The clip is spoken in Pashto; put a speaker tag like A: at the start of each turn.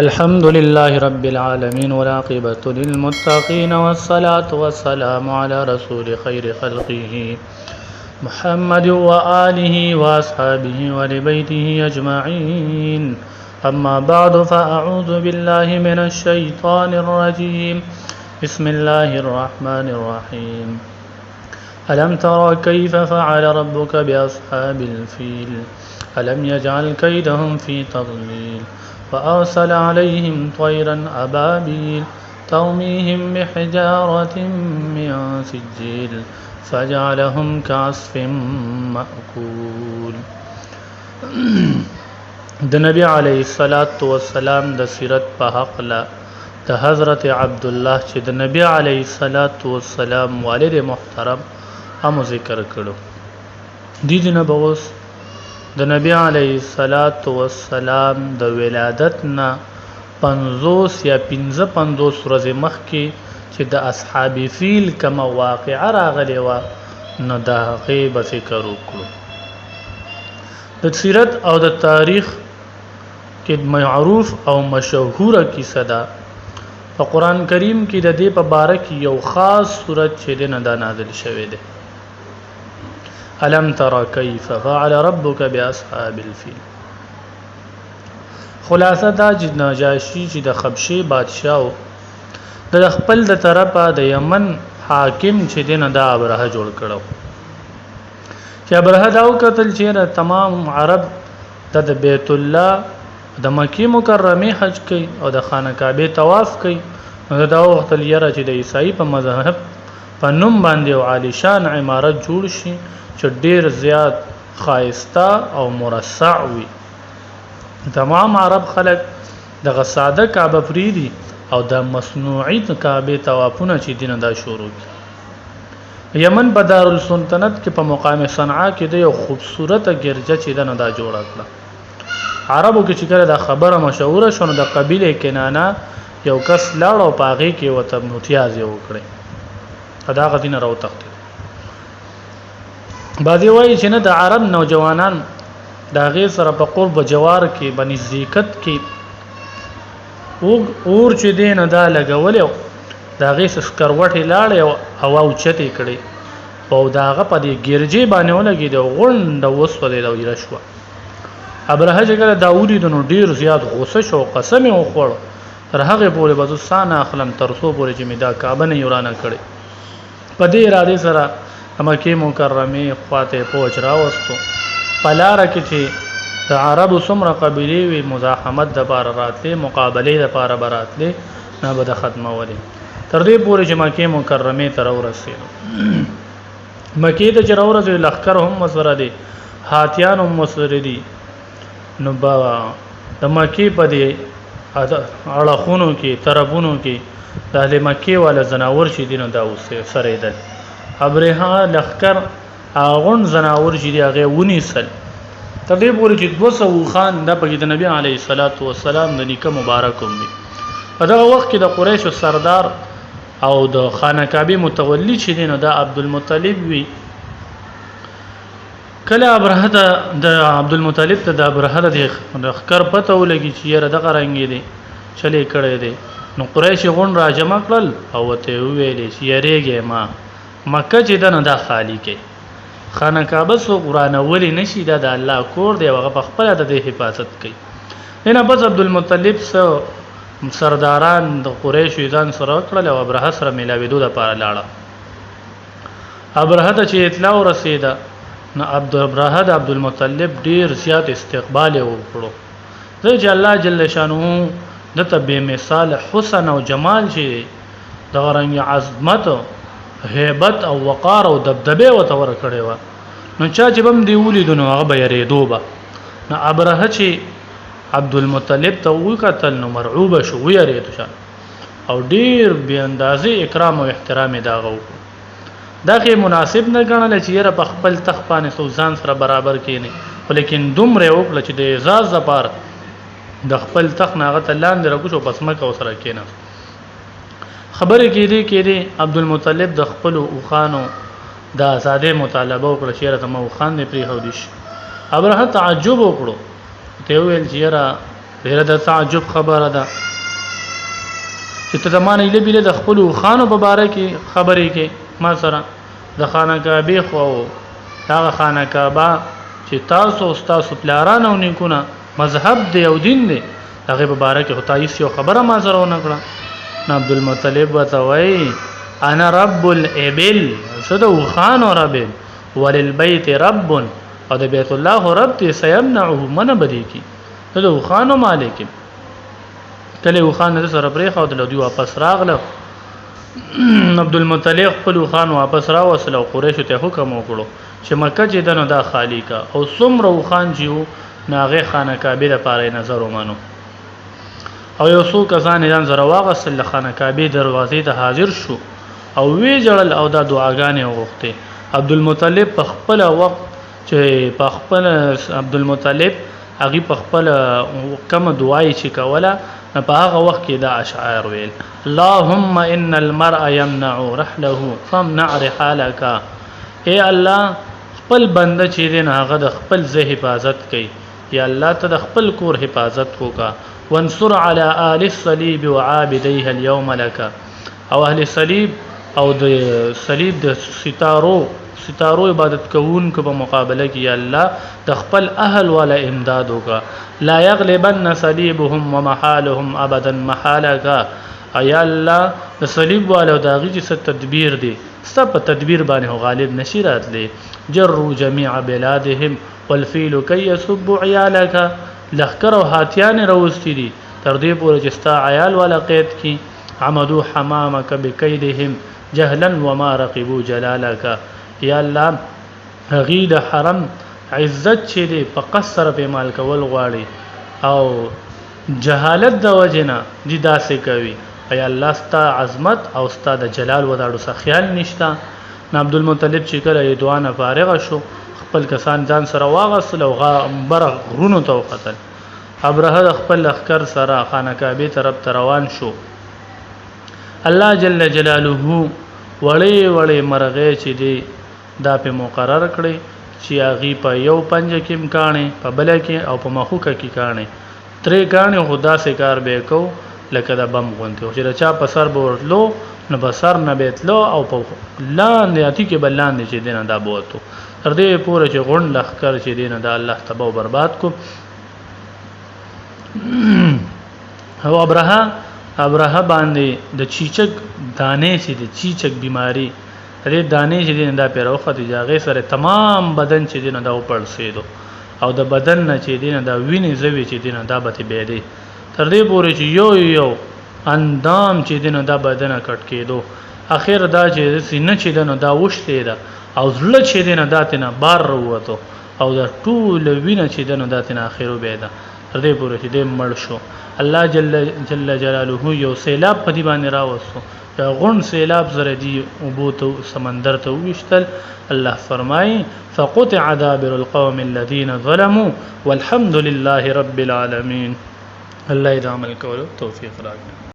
A: الحمد لله رب العالمين والعاقبة للمتقين والصلاة والسلام على رسول خير خلقه محمد وآله وأصحابه ولبيته أجمعين. أما بعد فأعوذ بالله من الشيطان الرجيم. بسم الله الرحمن الرحيم. ألم تر كيف فعل ربك بأصحاب الفيل ألم يجعل كيدهم في تضليل وأرسل عليهم طيرا أبابيل ترميهم بحجارة من سجيل فجعلهم كعصف مأكول. د نبی علیه الصلاۃ والسلام د سیرت په حق لا د حضرت عبد الله چې د نبی علیه الصلاۃ والسلام والد محترم هم ذکر کړو. دي نه بوس د نبی علیه الصلاۃ والسلام د ولادت نه 50 یا 55 ورځې مخکې چې د اصحاب فیل کوم واقعه راغلی و نو دا غیب ذکر وکړو. د سیرت او د تاریخ کې معروف او مشهوره کیسه ده. په قران کریم کې د دې په باره کې یو خاص سورت چې د نه نازل شوی دی. الم تر کیف فعل ربک باصحاب الفیل. خلاصه دا چې نجاشی چې د خبشه بادشاہ د خپل د طرفه د یمن حاکم چې دینه دا ابرهه جوړ کړو چې ابرهه دا وکتل چې تمام عرب د بیت الله د مکی مکرمه حج کوي او د خانه کعبه طواف کوي. نو دا وخت لري چې د عیسائی په مذهب په نوم باندې او عالی شان عمارت جوړ شي چې ډیر زیات خایسته او مرصع وي. تمام عرب خلک د غساده کعبه فریدي او د مصنوعي کعبه طوافونه چې دینه دا شروع کی. یمن په دارالسلطنت کې په مقام صنعاء کې د یو خوبصورت ګرجه چې دنه دا جوړ کړه. عربو کې چې کله دا خبره مشهوره شونه د قبیله کنانه یو کس لاړ او پاغي کې وته متیاز یو کړي ادا غدینه راو تخت. بعضی وایي چې نه د عرب نوجوانان دا غیر سره په قرب جوار کې بني زیکت کې اور چې دین دا لګول دا غیر سکروټي لاړ او هوا اوچته کړي او داغه په دې ګرجي باندې ولګي د غوند وسولې دا ویل شو. ابرهه چې کله داوودی د نو ډیر زیات غوسه شو قسم یې وخوړ تر هغه پورې بزستان اخلم ترسو پورې چې می دا کعبه نه یورانه کړي. په دې اراده سره مکه مکرمه خواته پوج راوستو. پلار کې چې د عربو څومره قبيله وي مزاحمت د بار راتله مقابله د بار براتله نه بد ختمه ولي تر دې پورې چې مکه مکرمه تر ورسېدو. مکه ته چې ورسېدو لخر هم مسره دي هاتيان هم مسره دي. نو با د مکه په دې اړخونو کې طرفونو کې د اهل مکه ولا زناور شي دینه دا اوسه سره ده. ابرها لخر اغون زناور چې دی هغه ونیسل تر دې پورې چې 200 خان د پکې د نبی علیه الصلاۃ والسلام د نیکه مبارک هم دي. په دغه وخت کې د قریش سردار او د خانه کعبه متولی چې دی نو د عبدالمطلب وی. کله ابرهه د عبدالمطلب ته د ابرهه د خکر پته ولګي چې یره دغه رنګ دی چلے کړي دي. نو قریش غون را جمع کړل او ته ویلې چې یریږي ما مکه چې دنه دا خالی کې خانه کعبه سو قران ولی نشي دا د الله کور دی هغه په خپل د حفاظت کوي. نه بس عبدالمطلب سو سرداران د قریش ځان سره کړل او ابرهه سره ملاویدو د پاره لاړه. ابرهه ته چې اطلاع ورسېده نو ابرهه د عبدالمطلب ډیر زیات استقبال وکړو. چې الله جل شانه د تبه مثال حسن او جمال چې د رنګ عظمت هیبت او وقار او دبدبه و تور کړي و. نو چا چې بم دی ولید نو هغه به یریدو به. نو ابرهه چې عبدالمطلب ته وکتل نو مرعوب شو ویریدو شان او ډیر به اندازې اکرام او احترام داغو. دا کې مناسب نه ګڼل چې یره په خپل تخ باندې سوزان سره برابر کینی ولیکن دومره وکړه چې د اعزاز لپاره د خپل تخ ناغه تلاندې راکوشو پسمکه وسره کینه. خبره کې دی عبدالمطلب د خپل اوخانو د آزادې مطالبه وکړه چې راته مو خان نه پری هودیش. ابرهه تعجب وکړو ته ویل چې را ډیره د تعجب خبره ده چې ته زمانه یې بیل د خپل خانو مبارک خبرې کې ما سره د خانه کعبه خو هغه خانه کعبه چې تاسو او تاسو پلاران او نیکونه مذهب دی او دین دی هغه مبارک هتایس یو خبره ما سره ونکړه عبد المطلب وتوي انا رب الابل صدو خان رب وللبيت رب او د بیت الله رب ته سيمنعه من بدی کی صدو خان مالک کله خان سره پرې خو د دوی واپس راغله عبد المطلب خپل خان واپس راوصله او قریش ته حکم وکړو چې مکه چې دنه دا خالی کا او څومره خان جیو ناغه خانه کعبه لپاره نظر ومنو او یو څو کسان ځان زره واغسل خانه کعبه دروازې ته حاضر شو او وی جړل او دا دعاګانې وغوښته عبد المطلب په خپل وخت چې په خپل عبد المطلب هغه په خپل کوم دعای چې کوله په هغه وخت کې دا اشعار ویل اللهم ان المرء يمنع رحله فامنع رحالك اے الله خپل بنده چې دین هغه د خپل ذه حفاظت کوي یا الله ته د خپل کور حفاظت وکا وانصر على آل الصليب وعابديها اليوم لك او اهل صلیب او د صلیب د ستارو عبادت کوون کو په مقابله کې یا الله د خپل اهل ولا امداد وکا لا يغلبن صليبهم ومحالهم ابدا محالك ایا الله د صلیب والو داغي چې تدبیر دي سب تدبیر باندې غالب نشی راتلی جروا جميع بلادهم والفيل كي يسب عيالك لخر او هاتيان روستي دي تر دې پورې چې ستا عيال ولا قید کی عمدو حمامك بكيدهم جهلا وما رقبوا جلالك یا الله غید حرم عزت چې دې په قصر په مال کول غواړي او جهالت د وجنه دي داسې کوي یا الله ستا عظمت او ستا د جلال وداړو څخه خیال نشتا عبد المطلب چې کله دعا نه فارغ شو خپل کسان ځان سره واغسل او غبر غرونو ته وختل ابرهه خپل لخر سره خانه کعبه طرف روان شو الله جل جلاله وړي مرغې چې دی دا په مقرر کړي چې هغه په یو پنځ کې امکانې په بل کې او په مخوکه کې کانې ترې کانې خدا سي کار به کو لکه دا بم غونته چې چا په سر بورلو نو په سر نه بیتلو او په لاندې اتی کې بلاندې چې دینه دا بوته تر دې پورې چې غون لخر چې دینه دا الله تبارک برباد کو او ابرهه باندې د چیچک دانې چې د چیچک بیماری دې دانې چې دین دا پیروخه د جاغې سره تمام بدن چې دین دا وپړسېدو او د بدن نه چې دین دا وینې زوی چې دین دا به به دی تر دې پورې چې یو اندام چې دین دا بدن کټ کېدو اخر دا چې سینه چې دین دا وشته دا او زړه چې دین دا تنه بار وروته او دا ټول وینې چې دین دا تنه اخرو به دا تر دې پورې چې دې مړ شو الله جل جلاله یو سیلاب په دی باندې راوستو دا غون سیلاب زره دی او بوته سمندر ته وشتل الله فرمای فقطع دابر القوم الذين ظلموا والحمد لله رب العالمين الله دې عمل کولو توفیق راکړي